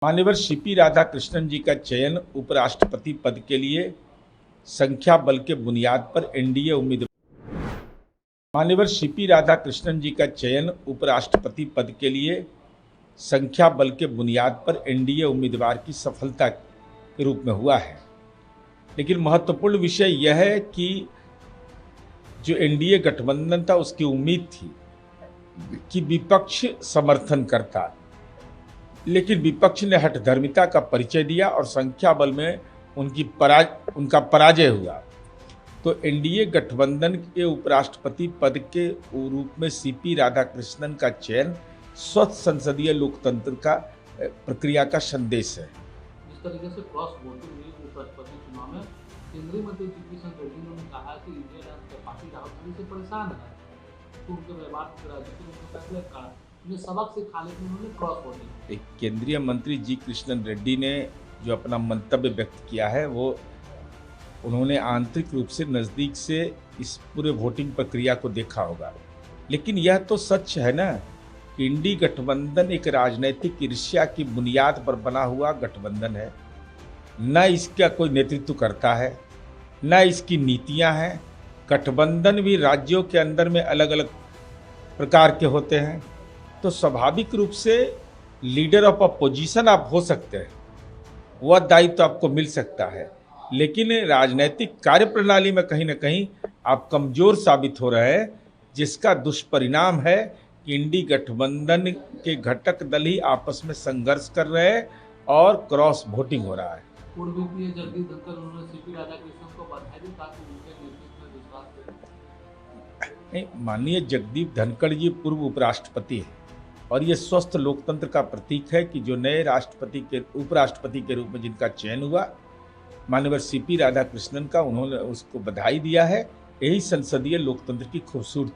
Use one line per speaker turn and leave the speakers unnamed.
मान्यवर सीपी राधाकृष्णन जी का चयन उपराष्ट्रपति पद के लिए संख्या बल के बुनियाद पर एनडीए उम्मीदवार। मान्यवर सीपी राधाकृष्णन जी का चयन उपराष्ट्रपति पद के लिए संख्या बल के बुनियाद पर एनडीए उम्मीदवार की सफलता के रूप में हुआ है। लेकिन महत्वपूर्ण विषय यह है कि जो एनडीए गठबंधन था उसकी उम्मीद थी कि विपक्ष समर्थन करता, लेकिन विपक्ष ने हठधर्मिता का परिचय दिया और संख्या बल में उनका पराजय हुआ। तो एनडीए गठबंधन के उपराष्ट्रपति पद के रूप में सीपी राधाकृष्णन का चयन स्वस्थ संसदीय लोकतंत्र का प्रक्रिया का संदेश है।
जिस तरीके से क्रॉस वोटिंग हुई उपराष्ट्रपति चुनाव में, केंद्रीय मंत्री जी किशन रेड्डी ने कहा कि इंडिया पार्टी राहुल गांधी से परेशान है, तो उनके व्यवहार के राजनीतिक फैसले का सबक से खाने में उन्होंने क्रॉस वोटिंग।
केंद्रीय मंत्री जी कृष्णन रेड्डी ने जो अपना मंतव्य व्यक्त किया है वो उन्होंने आंतरिक रूप से नज़दीक से इस पूरे वोटिंग प्रक्रिया को देखा होगा। लेकिन यह तो सच है ना कि इंडी गठबंधन एक राजनीतिक ईर्ष्या की बुनियाद पर बना हुआ गठबंधन है। न इसका कोई नेतृत्व करता है, न इसकी नीतियां हैं। गठबंधन भी राज्यों के अंदर में अलग अलग प्रकार के होते हैं, तो स्वाभाविक रूप से लीडर ऑफ अपोजिशन आप हो सकते हैं, वह दायित्व तो आपको मिल सकता है, लेकिन राजनीतिक कार्यप्रणाली में कहीं ना कहीं आप कमजोर साबित हो रहे हैं, जिसका दुष्परिणाम है कि इंडी गठबंधन के घटक दल ही आपस में संघर्ष कर रहे हैं और क्रॉस वोटिंग हो रहा है।
पूर्व वीपी जगदीप धनखड़ उन्होंने सीपी राधाकृष्णन को बधाई दी ताकि उनके नेतृत्व में विश्वास करें।
माननीय जगदीप धनखड़ जी पूर्व उपराष्ट्रपति हैं और ये स्वस्थ लोकतंत्र का प्रतीक है कि जो नए उपराष्ट्रपति के रूप में जिनका चयन हुआ, माननीय सीपी राधाकृष्णन का, उन्होंने उसको बधाई दिया है। यही संसदीय लोकतंत्र की खूबसूरती